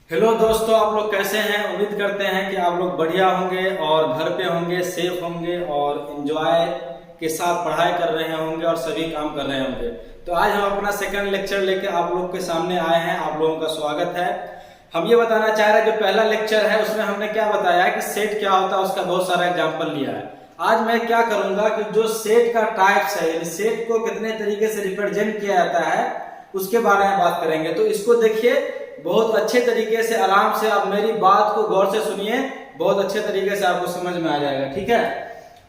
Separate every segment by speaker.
Speaker 1: Hello दोस्तों, आप लोग कैसे हैं। उम्मीद करते हैं कि आप लोग बढ़िया होंगे और घर पे होंगे, सेफ होंगे और एंजॉय के साथ पढ़ाई कर रहे होंगे और सभी काम कर रहे होंगे। तो आज हम अपना सेकंड लेक्चर लेके आप लोग के सामने आए हैं। आप लोगों का स्वागत है। हम ये बताना चाह रहे हैं, जो पहला लेक्चर है उसमें हमने क्या बताया कि सेट क्या होता है, उसका बहुत सारा एग्जाम्पल लिया है। आज मैं क्या करूंगा कि जो सेट का टाइप्स है, यानी सेट को कितने तरीके से रिप्रेजेंट किया जाता है, उसके बारे में बात करेंगे। तो इसको देखिए, बहुत अच्छे तरीके से आराम से आप मेरी बात को गौर से सुनिए, बहुत अच्छे तरीके से आपको समझ में आ जाएगा। ठीक है,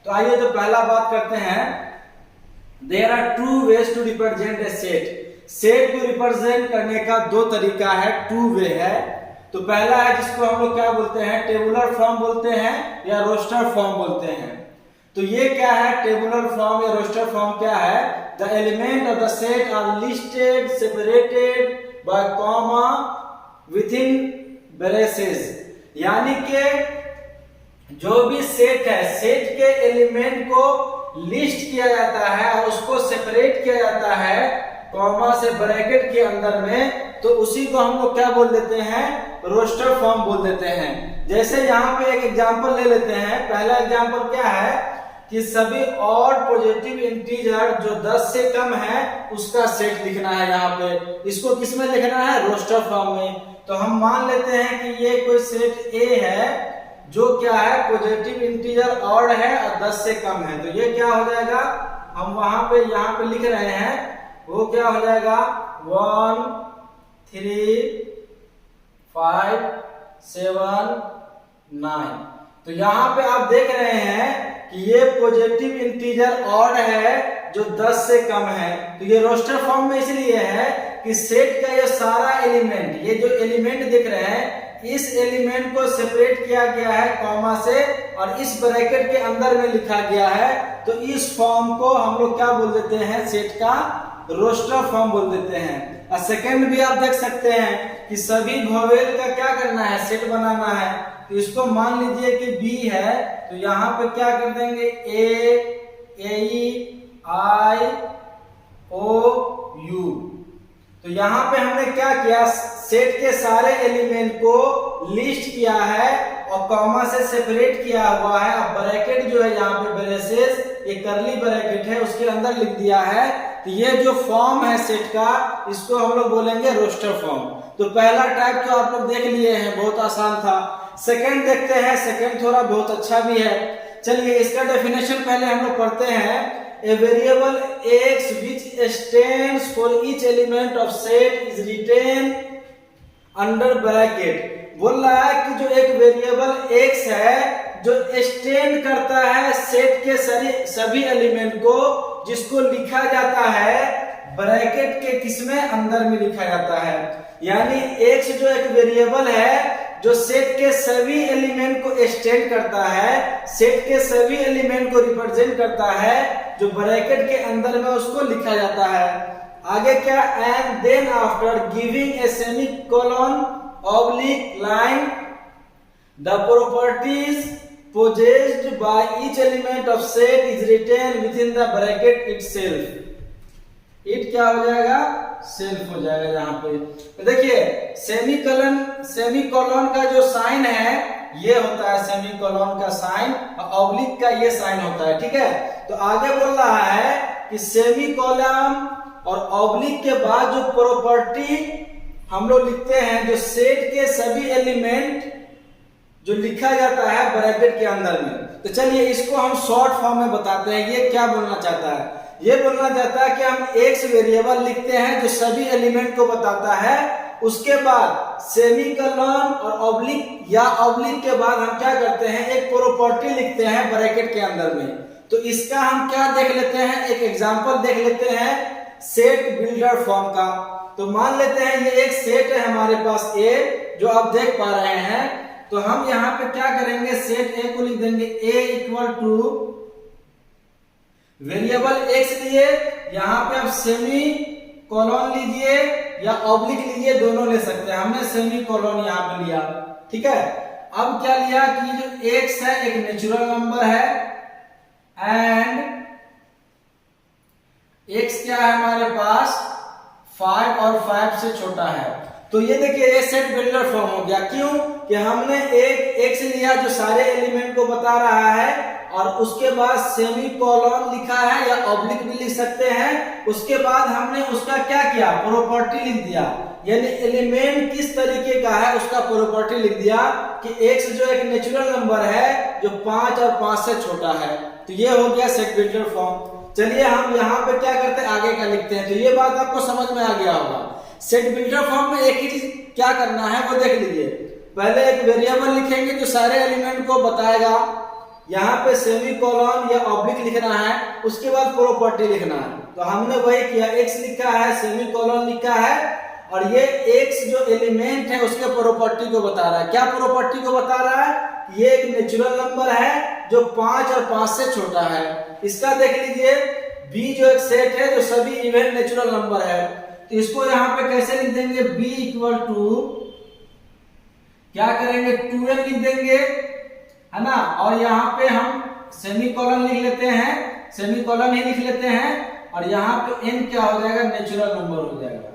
Speaker 1: तो आइए तो पहला बात करते हैं। There are two ways to represent a set. Set को रिप्रेजेंट करने का दो तरीका है, टू वे है। तो पहला है जिसको हम लोग क्या बोलते हैं, टेबुलर फॉर्म बोलते हैं या रोस्टर फॉर्म बोलते हैं। तो ये क्या है, टेबुलर फॉर्म या रोस्टर फॉर्म क्या है? The element of the set are listed separated by comma within braces. यानी कि जो भी सेट है, सेट के एलिमेंट को लिस्ट किया जाता है और उसको सेपरेट किया जाता है कॉमा से ब्रैकेट के अंदर में, तो उसी को हम लोग क्या बोल देते हैं, रोस्टर फॉर्म बोल देते हैं। जैसे यहाँ पे एक एग्जांपल ले लेते हैं। पहला एग्जांपल क्या है कि सभी ऑड पॉजिटिव इंटीजर जो 10 से कम है उसका सेट लिखना है। यहाँ पे इसको किस में लिखना है, रोस्टर फॉर्म में। तो हम मान लेते हैं कि ये कोई सेट ए है जो क्या है, पॉजिटिव इंटीजर ऑड है और 10 से कम है। तो ये क्या हो जाएगा, हम वहां पे यहाँ पे लिख रहे हैं, वो क्या हो जाएगा 1 3 5 7 9। तो यहाँ पे आप देख रहे हैं कि ये पॉजिटिव इंटीजर ऑड है जो 10 से कम है। तो ये रोस्टर फॉर्म में इसलिए है कि सेट का ये सारा एलिमेंट, ये जो एलिमेंट दिख रहे हैं, इस एलिमेंट को सेपरेट किया गया है कॉमा से और इस ब्रैकेट के अंदर में लिखा गया है। तो इस फॉर्म को हम लोग क्या बोल देते हैं, सेट का रोस्टर फॉर्म बोल देते हैं। और सेकंड भी आप देख सकते हैं कि सभी वोवेल का क्या करना है, सेट बनाना है। तो इसको मान लीजिए कि बी है, तो यहाँ पे क्या कर देंगे, ए आई ओ यू। तो यहाँ पे हमने क्या किया, सेट के सारे एलिमेंट को लिस्ट किया है और कॉमा से सेपरेट किया हुआ है। अब ब्रैकेट जो है यहाँ पे ब्रेसेस, ये करली ब्रैकेट है, उसके अंदर लिख दिया है। तो ये जो फॉर्म है सेट का, इसको हम लोग बोलेंगे रोस्टर फॉर्म। तो पहला टाइप तो आप लोग देख लिए हैं, बहुत आसान था। सेकंड देखते हैं। सेकंड थोड़ा बहुत अच्छा भी है। चलिए इसका डेफिनेशन पहले हम लोग पढ़ते हैं। A variable x which stands for each element of set is written under bracket। बोल रहा है कि जो एक वेरिएबल x है जो स्टैंड करता है सेट के सभी एलिमेंट को, जिसको लिखा जाता है ब्रैकेट के किसमें, अंदर में लिखा जाता है। यानी x जो एक वेरिएबल है जो सेट के सभी एलिमेंट को स्टैंड करता है, सेट के सभी एलिमेंट को रिप्रेजेंट करता है, जो ब्रैकेट के अंदर में उसको लिखा जाता है। आगे क्या, and then after giving a semicolon oblique line the properties possessed by each element of set is written within the bracket itself। It क्या हो जाएगा, सेल्फ हो जाएगा। यहाँ पे तो देखिए सेमीकोलन का जो साइन है ये होता है सेमीकोलन का साइन, और ऑब्लिक का ये साइन होता है। ठीक है, तो आगे बोल रहा है कि सेमीकोलन और ऑब्लिक के बाद जो प्रॉपर्टी हम लोग लिखते हैं, जो सेट के सभी एलिमेंट जो लिखा जाता है ब्रैकेट के अंदर में। तो चलिए इसको हम शॉर्ट फॉर्म में बताते हैं। ये क्या बोलना चाहता है, ये बोलना चाहता है कि हम x वेरिएबल लिखते हैं जो सभी एलिमेंट को बताता है, उसके बाद सेमीकोलन और ऑब्लिक या ऑब्लिक के बाद हम क्या करते हैं, एक प्रॉपर्टी लिखते हैं ब्रैकेट के अंदर में। तो इसका हम क्या देख लेते हैं, एक एग्जांपल देख लेते हैं सेट बिल्डर फॉर्म का। तो मान लेते हैं ये एक सेट है हमारे पास A, जो आप देख पा रहे हैं। तो हम यहाँ पे क्या करेंगे, सेट A को लिख देंगे A equal two variable x लिए, यहाँ पे आप सेमी कोलन लीजिए या ऑब्लिक लीजिए, दोनों ले सकते हैं। हमने सेमी कोलन यहाँ पे लिया। ठीक है, अब क्या लिया कि जो x है एक नेचुरल नंबर है एंड x क्या है हमारे पास 5 और 5 से छोटा है। तो ये देखिए ये सेट बिल्डर फॉर्म हो गया। क्यों कि हमने एक एक्स लिया जो सारे एलिमेंट को बता रहा है, और उसके बाद सेमी कॉलन लिखा है या ऑब्लिक भी लिख सकते हैं। उसके बाद हमने उसका क्या किया, प्रॉपर्टी लिख दिया, यानी एलिमेंट किस तरीके का है उसका प्रॉपर्टी लिख दिया कि x जो एक नेचुरल नंबर है जो 5 और 5 से छोटा है। तो ये हो गया सेट बिल्डर फॉर्म। चलिए हम यहाँ पे क्या करते हैं, आगे का लिखते हैं। तो ये बात आपको समझ में आ गया होगा। सेट बिल्डर फॉर्म में एक ही चीज क्या करना है वो देख लीजिए। पहले एक वेरिएबल लिखेंगे जो सारे एलिमेंट को बताएगा, यहाँ पे सेमी कॉलन या ऑब्लिक लिखना है, उसके बाद प्रॉपर्टी लिखना है। तो हमने वही किया, x लिखा है, सेमी कॉलन लिखा है, और ये x जो एलिमेंट है उसके प्रॉपर्टी को बता रहा है। क्या प्रॉपर्टी को बता रहा है, ये एक नेचुरल नंबर है जो 5 और 5 से छोटा है। इसका देख लीजिए b जो एक सेट है जो सभी इवन नेचुरल नंबर है। तो इसको यहाँ पे कैसे लिख देंगे, b इक्वल टू क्या करेंगे 2n लिख देंगे, है ना। और यहाँ पे हम सेमी कॉलन लिख लेते हैं, सेमी कॉलन ही लिख लेते हैं, और यहाँ पे n क्या हो जाएगा, नेचुरल नंबर हो जाएगा।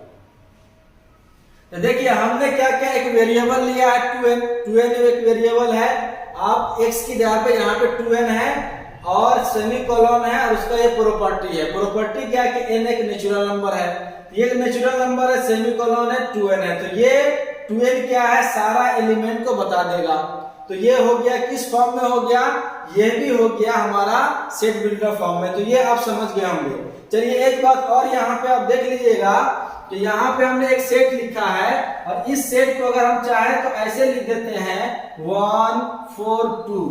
Speaker 1: तो देखिए हमने क्या क्या एक वेरिएबल लिया है 2n एक वेरिएबल है। आप x की जगह पे यहाँ पे 2n है और सेमी कॉलन है, और उसका ये प्रॉपर्टी है। प्रॉपर्टी क्या है कि n एक नेचुरल नंबर है, ये नेचुरल नंबर है, सेमी कॉलन है, 2n है। तो ये 2n क्या है, सारा एलिमेंट को बता देगा। तो ये हो गया किस फॉर्म में हो गया, ये भी हो गया हमारा सेट बिल्डर फॉर्म में। तो ये आप समझ गए होंगे। चलिए एक बात और यहाँ पे आप देख लीजिएगा कि यहाँ पे हमने एक सेट लिखा है, और इस सेट को अगर हम चाहें तो ऐसे लिख देते हैं 1 4 2।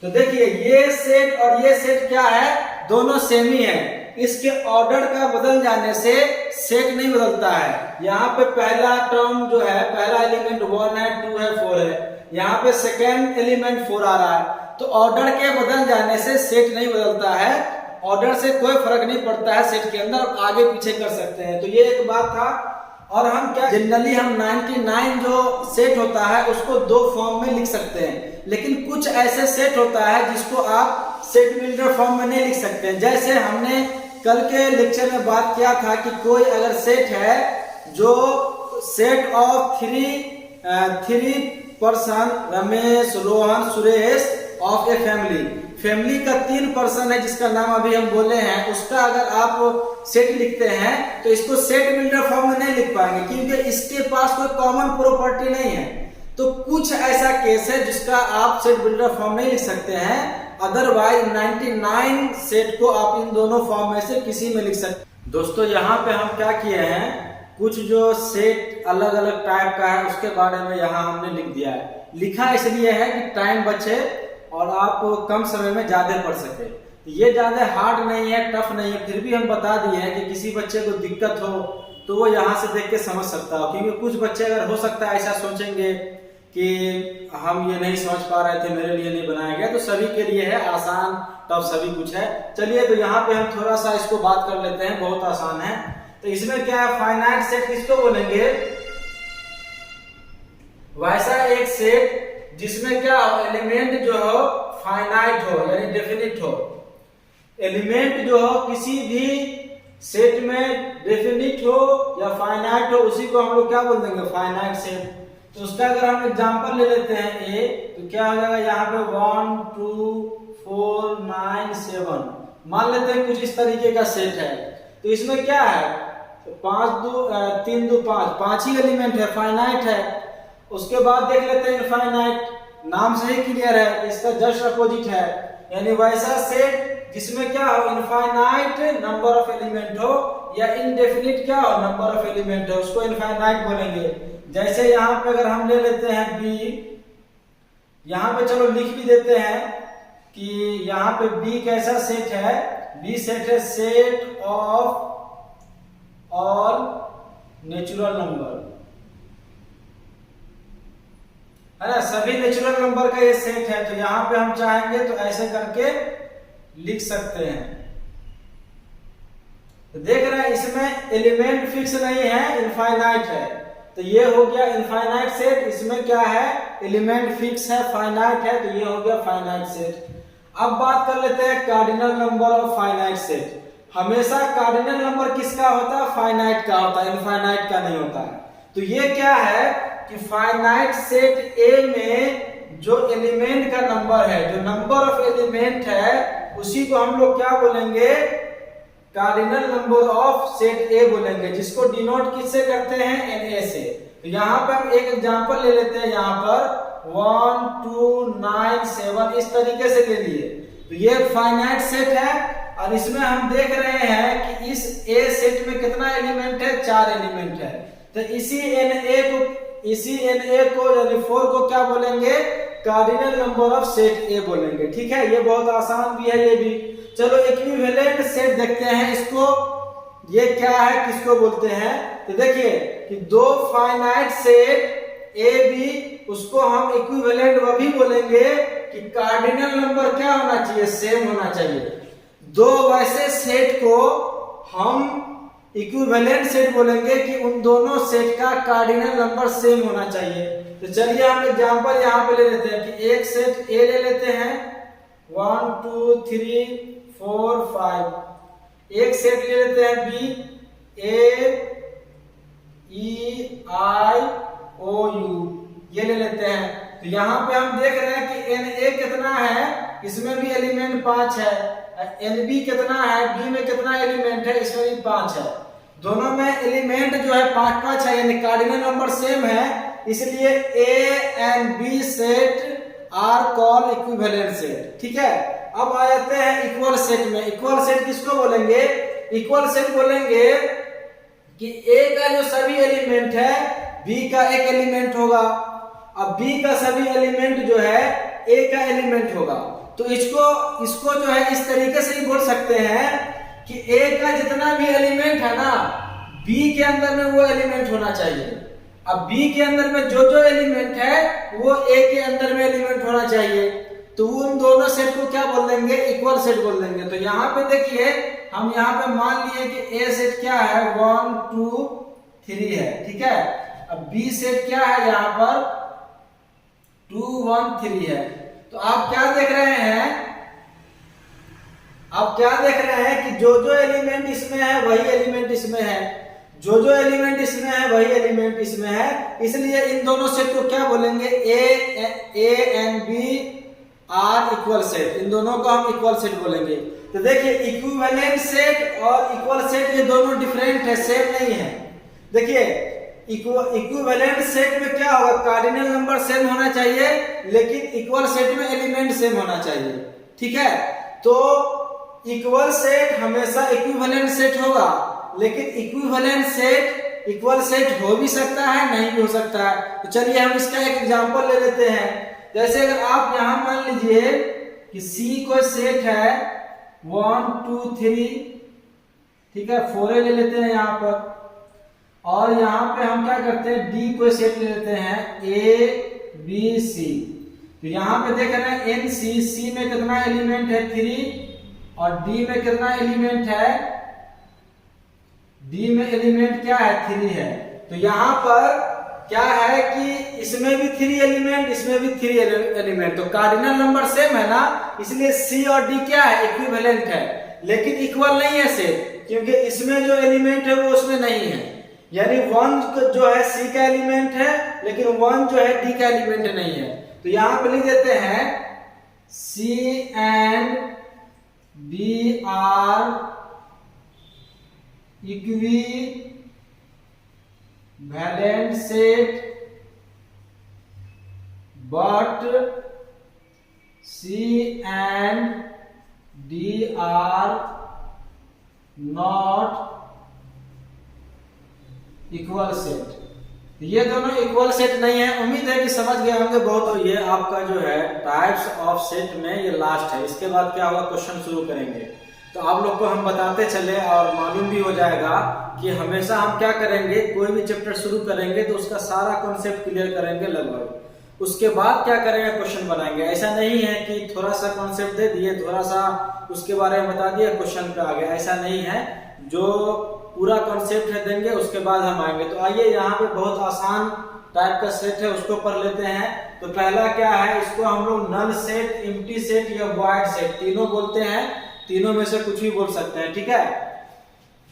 Speaker 1: तो देखिए ये सेट और ये सेट क्या है, दोनों सेम ही है। इसके ऑर्डर का बदल जाने से सेट नहीं बदलता है। यहाँ पे पहला टर्म जो है, पहला एलिमेंट 1 है, 2 है, 4 है, यहाँ पे सेकेंड एलिमेंट 4 आ रहा है। तो ऑर्डर के बदल जाने से सेट नहीं बदलता है, ऑर्डर से कोई फर्क नहीं पड़ता है सेट के अंदर, आगे पीछे कर सकते हैं। तो ये एक बात था। और हम क्या जनरली हम 99 जो सेट होता है उसको दो फॉर्म में लिख सकते हैं, लेकिन कुछ ऐसे सेट होता है जिसको आप सेट बिल्डर फॉर्म में नहीं लिख सकते हैं। जैसे हमने कल के लेक्चर में बात किया था कि कोई अगर सेट है जो set of three person, Ramesh, Rohan, Suresh, of a family का 3 पर्सन है जिसका नाम अभी हम बोले हैं, उसका अगर आप सेट लिखते हैं तो इसको सेट बिल्डर फॉर्म में नहीं लिख पाएंगे, क्योंकि इसके पास कोई कॉमन प्रॉपर्टी नहीं है। तो कुछ ऐसा केस है जिसका आप सेट बिल्डर फॉर्म नहीं लिख सकते हैं, अदरवाइज 99 सेट को आप इन दोनों फॉर्म में से किसी में लिख सकते हैं। दोस्तों यहाँ पे हम क्या किए हैं, कुछ जो सेट अलग अलग टाइप का है उसके बारे में यहाँ हमने लिख दिया है। लिखा इसलिए है कि टाइम बचे और आप कम समय में ज्यादा पढ़ सके। ये ज्यादा हार्ड नहीं है, टफ नहीं है, फिर भी हम बता दिए हैं कि किसी बच्चे को दिक्कत हो तो वो यहाँ से देख के समझ सकता हो। क्योंकि कुछ बच्चे अगर हो सकता है ऐसा सोचेंगे कि हम ये नहीं समझ पा रहे थे, मेरे लिए नहीं बनाया गया, तो सभी के लिए है, आसान टफ सभी कुछ है। चलिए तो यहाँ पे हम थोड़ा सा इसको बात कर लेते हैं, बहुत आसान है। तो इसमें क्या है, फाइनाइट सेट किसको बोलेंगे, वैसा एक सेट जिसमें क्या हो, एलिमेंट जो हो फाइनाइट हो यानी डेफिनिट हो। एलिमेंट जो हो किसी भी सेट में डेफिनिट हो या फाइनाइट हो, उसी को हम लोग क्या बोल देंगे, फाइनाइट सेट। तो उसका अगर हम एग्जांपल ले लेते हैं ए, तो क्या हो जाएगा यहाँ पे 1 2 4 9 7, मान लेते हैं कुछ इस तरीके का सेट है। तो इसमें क्या है, 5 2 3 2 5, 5 ही एलिमेंट है, फाइनाइट है। उसके बाद देख लेते हैं इनफाइनाइट, नाम से ही क्लियर है, इसका जस्ट अपोजिट है, यानी वैसा सेट जिसमें क्या हो, इनफाइनाइट नंबर ऑफ एलिमेंट हो या इनडेफिनिट क्या हो, नंबर ऑफ एलिमेंट हो, उसको इनफाइनाइट बोलेंगे। जैसे यहाँ पे अगर हम ले लेते हैं बी, यहाँ पे चलो लिख भी देते हैं कि यहाँ पे बी कैसा सेट है, बी सेट है set of all natural number, है ना, सभी नेचुरल नंबर का ये सेट है। तो यहाँ पे हम चाहेंगे तो ऐसे करके लिख सकते हैं। तो देख रहे हैं इसमें एलिमेंट फिक्स नहीं है, इनफाइनाइट है। तो ये हो गया इनफाइनाइट सेट, इसमें क्या है, एलिमेंट फिक्स है, फाइनाइट है, तो ये हो गया फाइनाइट सेट। अब बात कर लेते हैं cardinal number of finite set. हमेशा कार्डिनल नंबर किसका होता है, फाइनाइट का होता है, इनफाइनाइट का नहीं होता है। तो तो ये क्या है कि फाइनाइट सेट ए में जो एलिमेंट का नंबर है, जो नंबर ऑफ एलिमेंट है, उसी को हम लोग क्या बोलेंगे, कार्डिनल नंबर ऑफ सेट ए बोलेंगे, जिसको डिनोट किससे करते हैं, Na से। तो यहाँ पर हम एक एग्जांपल ले लेते हैं, यहाँ पर 1 2 9 7 इस तरीके से ले लिए। तो ये फाइनाइट सेट है और इसमें हम देख रहे हैं कि इस ए सेट में कितना एलिमेंट है, 4 एलिमेंट है। तो इसी Na को यानी 4 को क्या बोलेंगे, कार्डिनल नंबर ऑफ सेट ए बोलेंगे। ठीक है, ये बहुत आसान भी है ये भी। चलो इक्विवेलेंट सेट देखते हैं इसको, ये क्या है, किसको बोलते हैं। तो देखिए कि दो फाइनाइट सेट ए बी, उसको हम इक्विवेलेंट वो भी बोलेंगे कि कार्डिनल नंबर क्या होना चाहिए, सेम होना चाहिए। दो वैसे सेट को हम इक्विवेलेंट सेट बोलेंगे कि उन दोनों सेट का कार्डिनल नंबर सेम होना चाहिए। तो चलिए हम एग्जांपल यहाँ पे ले लेते हैं कि एक सेट ए ले लेते हैं, 1 2 3 4 5। एक सेट ले लेते हैं B, A E I O you, ये ले लेते हैं। तो यहाँ पे हम देख रहे हैं कि Na कितना है, इसमें भी एलिमेंट 5 है, Nb कितना है, बी में कितना एलिमेंट है, इसमें भी 5 है। दोनों में एलिमेंट जो है 5-5 है, यानी कार्डिनल नंबर सेम है, इसलिए A and B set are called equivalent set. ठीक है, अब आ जाते हैं इक्वल सेट में। इक्वल सेट किसको बोलेंगे, इक्वल सेट बोलेंगे कि A का जो सभी एलिमेंट है B का एक एलिमेंट होगा, अब B का सभी एलिमेंट जो है A का एलिमेंट होगा। तो इसको जो है इस तरीके से ही बोल सकते हैं कि A का जितना भी एलिमेंट है ना, B के अंदर में वो एलिमेंट होना चाहिए। अब B के अंदर में जो जो एलिमेंट है वो A के अंदर में एलिमेंट होना चाहिए। तो उन दोनों सेट को क्या बोल देंगे, इक्वल सेट बोल देंगे। तो यहाँ पे देखिए हम यहाँ पे मान लिए कि A सेट क्या है, 1 2 3 है। ठीक है, अब B सेट क्या है, यहाँ पर 2 1 3 है। तो आप क्या देख रहे हैं, आप क्या देख रहे हैं कि जो जो एलिमेंट इसमें है वही एलिमेंट इसमें है, जो जो एलिमेंट इसमें है वही एलिमेंट इसमें है। इसलिए इन दोनों सेट को क्या बोलेंगे, A and B are equal set, इन दोनों को हम इक्वल सेट बोलेंगे। तो देखिए इक्विवेलेंट सेट और इक्वल सेट ये दोनों डिफरेंट है, सेम नहीं है। देखिए इक्विवेलेंट सेट में क्या होगा, कार्डिनल नंबर सेम होना चाहिए, लेकिन इक्वल सेट में एलिमेंट सेम होना चाहिए। ठीक है, तो इक्वल सेट हमेशा इक्विवेलेंट सेट होगा, लेकिन इक्विवेलेंट सेट इक्वल सेट हो भी सकता है, नहीं भी हो सकता है। तो चलिए हम इसका एक एग्जांपल ले लेते हैं। जैसे अगर आप यहां मान लीजिए कि C कोई सेट है 1 2 3, ठीक है, 4 ले लेते हैं यहाँ पर, और यहाँ पे हम क्या करते हैं, D कोई सेट ले लेते हैं A B C। तो यहाँ पे देख रहे हैं C में कितना एलिमेंट है, 3, और D में कितना एलिमेंट है, D में एलिमेंट क्या है, 3 है। तो यहाँ पर क्या है कि इसमें भी 3 एलिमेंट, इसमें भी 3 एलिमेंट, तो कार्डिनल नंबर सेम है ना, इसलिए C और D क्या है, इक्विवेलेंट है, लेकिन इक्वल नहीं है सेट, क्योंकि इसमें जो एलिमेंट है वो उसमें नहीं है। यानी 1 जो है C का एलिमेंट है, लेकिन 1 जो है D का एलिमेंट नहीं है। तो यहां पर लिख देते हैं C and D are equivalent set, but C and D are not equal set. ये दोनों इक्वल सेट नहीं है। उम्मीद है कि समझ गए होंगे बहुत। तो ये आपका जो है टाइप्स ऑफ सेट में ये लास्ट है। इसके बाद क्या होगा, क्वेश्चन शुरू करेंगे। तो आप लोग को हम बताते चले और मालूम भी हो जाएगा कि हमेशा हम क्या करेंगे, कोई भी चैप्टर शुरू करेंगे तो उसका सारा कॉन्सेप्ट क्लियर करेंगे लगभग, उसके बाद क्या करेंगे, क्वेश्चन बनाएंगे। ऐसा नहीं है कि थोड़ा सा कॉन्सेप्ट दे दिए, थोड़ा सा उसके बारे में बता दिया, क्वेश्चन पे आ गया, ऐसा नहीं है। जो पूरा कॉन्सेप्ट है देंगे उसके बाद हम आएंगे। तो आइए यहाँ पे बहुत आसान टाइप का सेट है उसको पढ़ लेते हैं। तो पहला क्या है, इसको हम लोग नल सेट, एम्प्टी सेट या वॉइड सेट तीनों बोलते हैं। तीनों में से कुछ भी बोल सकते हैं, ठीक है।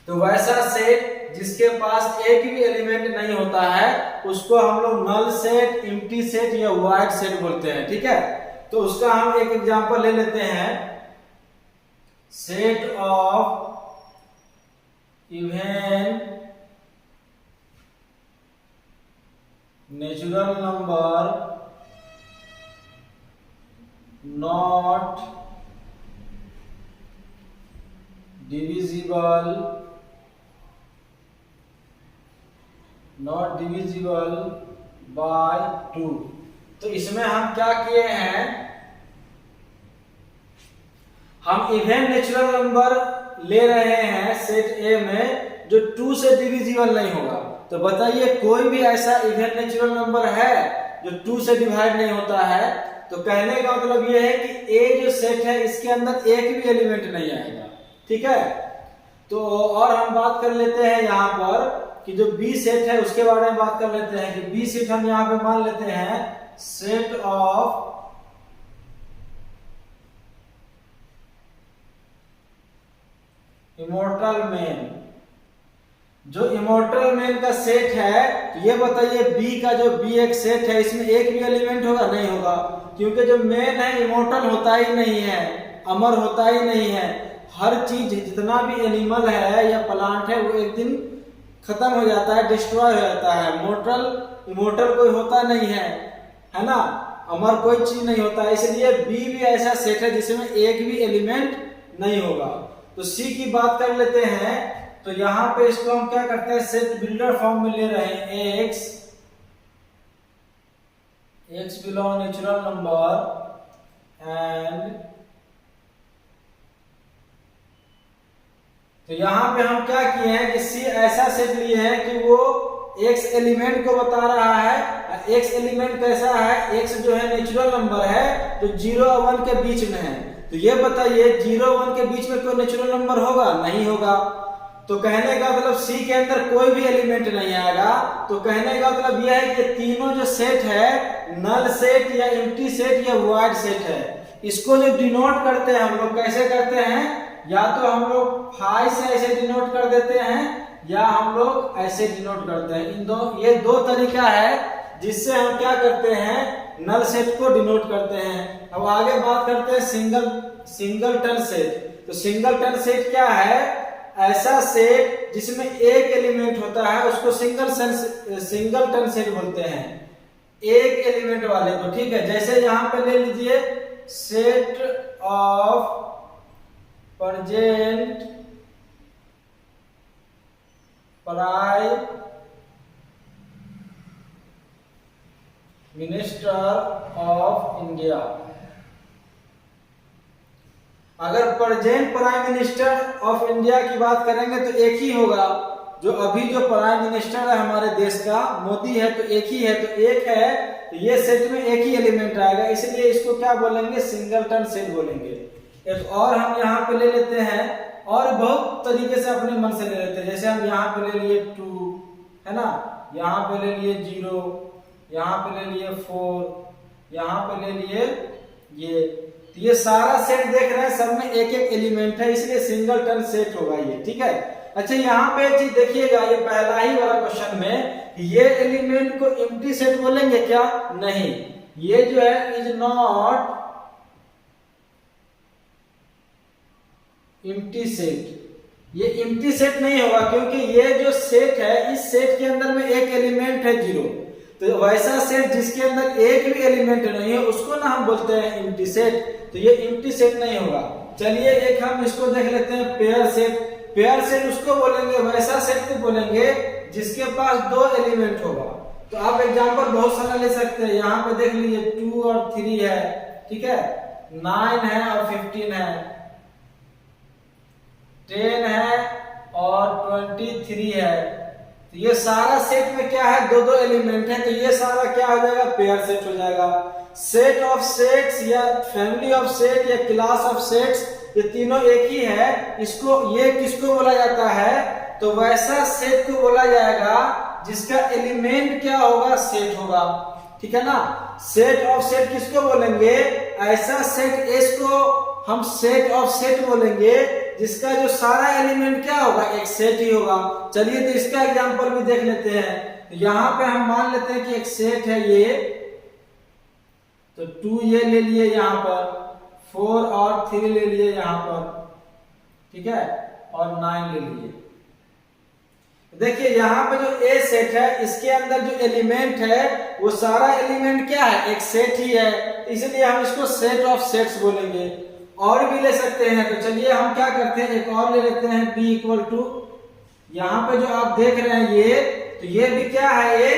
Speaker 1: तो वैसा सेट जिसके पास एक भी एलिमेंट नहीं होता है उसको हम लोग नल सेट, एम्प्टी सेट या वाइड सेट बोलते हैं। ठीक है, तो उसका हम एक एग्जांपल ले लेते हैं। Set of even natural number not divisible by 2। तो इसमें हम क्या किए हैं, हम इवन नेचुरल नंबर ले रहे हैं सेट ए में जो 2 से डिविजिबल नहीं होगा। तो बताइए कोई भी ऐसा इवन नेचुरल नंबर है जो 2 से डिवाइड नहीं होता है? तो कहने का मतलब यह है कि ए जो सेट है इसके अंदर एक भी एलिमेंट नहीं आएगा। ठीक है, तो और हम बात कर लेते हैं यहाँ पर कि जो बी सेट है उसके बारे में बात कर लेते हैं कि बी सेट हम यहाँ पे मान लेते हैं सेट ऑफ इमॉर्टल मैन। जो इमॉर्टल मैन का सेट है, तो ये बताइए बी का जो बी एक सेट है इसमें एक भी एलिमेंट होगा? नहीं होगा, क्योंकि जो मैन है इमॉर्टल होता ही नहीं है, अमर होता ही नहीं है। हर चीज जितना भी एनिमल है या प्लांट है वो एक दिन खत्म हो जाता है, डिस्ट्रॉय हो जाता है। इमॉर्टल कोई होता नहीं है ना, अमर कोई चीज नहीं होता। इसलिए बी भी ऐसा सेट है जिसमें एक भी एलिमेंट नहीं होगा। तो सी की बात कर लेते हैं, तो यहाँ पे इसको हम क्या करते हैं, सेट बिल्डर फॉर्म में ले रहे हैं। X belong natural number and, तो यहाँ पे हम क्या किए हैं कि सी ऐसा सेट लिए हैं कि वो एक्स एलिमेंट को बता रहा है। एक्स एलिमेंट कैसा है, एक्स जो है नेचुरल नंबर है जो 0 और 1 के बीच में है। तो ये बताइए 0 और 1 के बीच में कोई नेचुरल नंबर होगा? नहीं होगा। तो कहने का मतलब सी के अंदर कोई भी एलिमेंट नहीं आएगा। तो कहने का मतलब यह है कि तीनों जो सेट है, नल सेट या एम्प्टी सेट या वॉइड सेट है, इसको जो डिनोट करते हैं हम लोग कैसे करते हैं, या तो हम लोग फाई से ऐसे डिनोट कर देते हैं या हम लोग ऐसे डिनोट करते हैं। ये दो तरीका है जिससे हम क्या करते हैं, नल सेट को डिनोट करते हैं। अब आगे बात करते हैं सिंगलटन सेट। तो सिंगलटन सेट क्या है, ऐसा सेट जिसमें एक एलिमेंट होता है उसको सिंगलटन सेट बोलते हैं, एक एलिमेंट वाले को। ठीक है, जैसे यहाँ पे ले लीजिए set of present prime minister of India. अगर present prime minister of India की बात करेंगे तो एक ही होगा। जो अभी जो प्राइम मिनिस्टर है हमारे देश का, मोदी है, तो एक ही है। तो एक है तो ये सेट में एक ही एलिमेंट आएगा, इसलिए इसको क्या बोलेंगे, सिंगलटन सेट बोलेंगे। एक और हम यहाँ पे ले लेते हैं, और बहुत तरीके से अपने मन से ले लेते हैं। जैसे हम यहाँ पे ले लिए 2 है ना, यहाँ पे ले लिए 0, यहाँ पे ले लिए 4, यहाँ पे ले लिए ये सारा सेट देख रहे हैं, सब में एक एक एलिमेंट है, इसलिए सिंगलटन सेट होगा ये। ठीक है, अच्छा यहाँ पे एक चीज देखिएगा, ये पहला ही वाला क्वेश्चन में ये एलिमेंट को एम्प्टी सेट बोलेंगे क्या? नहीं, ये जो है इज नॉट एम्प्टी सेट। ये एम्प्टी सेट नहीं होगा क्योंकि ये जो सेट है, इस सेट के अंदर में एक एलिमेंट है 0। तो वैसा सेट जिसके अंदर एक भी एलिमेंट नहीं है उसको ना हम बोलते हैं एम्प्टी सेट। तो ये एम्प्टी सेट नहीं होगा। चलिए एक हम इसको देख लेते हैं, पेयर सेट। पेयर सेट उसको बोलेंगे, वैसा सेट को बोलेंगे जिसके पास 2 एलिमेंट होगा। तो आप एग्जांपल बहुत सारा ले सकते हैं। यहाँ पे देख लीजिए 2 और 3 है, ठीक है, 9 है और 15 है, 10 है और 23 है। तो ये सारा सेट में क्या है, 2-2 एलिमेंट है। तो ये सारा क्या हो जाएगा, पेयर सेट हो जाएगा। सेट ऑफ सेट्स या फैमिली ऑफ सेट या क्लास ऑफ सेट्स, ये तीनों एक ही है। इसको ये किसको बोला जाता है, तो वैसा सेट को बोला जाएगा जिसका एलिमेंट क्या होगा, सेट होगा। ठीक है ना। सेट ऑफ सेट किसको बोलेंगे, ऐसा सेट एस को हम सेट ऑफ सेट बोलेंगे जिसका जो सारा एलिमेंट क्या होगा, एक सेट ही होगा। चलिए तो इसका एग्जांपल भी देख लेते हैं। तो यहाँ पे हम मान लेते हैं कि एक सेट है ये, तो 2 ये ले लिए यहाँ पर, 4 और 3 ले लिए यहाँ पर, ठीक है, और 9 ले लिए। देखिए यहाँ पे जो ए सेट है, इसके अंदर जो एलिमेंट है वो सारा एलिमेंट क्या है, एक सेट ही है, इसलिए हम इसको सेट ऑफ सेट्स बोलेंगे। और भी ले सकते हैं, तो चलिए हम क्या करते हैं, एक और ले लेते हैं, b इक्वल टू, यहाँ पे जो आप देख रहे हैं ये, तो ये भी क्या है, ये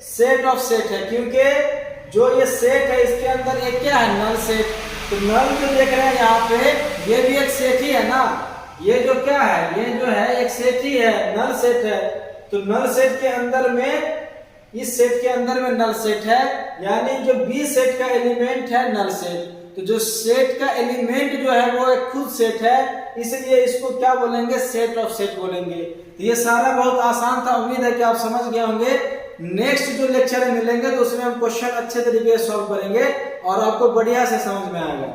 Speaker 1: सेट ऑफ सेट है, क्योंकि जो ये सेट है इसके अंदर एक क्या है, नल सेट। तो नल जो देख रहे हैं यहाँ पे, ये भी एक सेट ही है ना, ये जो क्या है, ये जो है एक सेट ही है, नल सेट है। तो नल सेट के अंदर में, इस सेट के अंदर में नल सेट है, यानी जो बी सेट का एलिमेंट है नल सेट। तो जो सेट का एलिमेंट जो है वो एक खुद सेट है, इसलिए इसको क्या बोलेंगे, सेट ऑफ सेट बोलेंगे। तो ये सारा बहुत आसान था, उम्मीद है कि आप समझ गए होंगे। नेक्स्ट जो लेक्चर में मिलेंगे तो उसमें हम क्वेश्चन अच्छे तरीके से सॉल्व करेंगे और आपको बढ़िया से समझ में आएगा।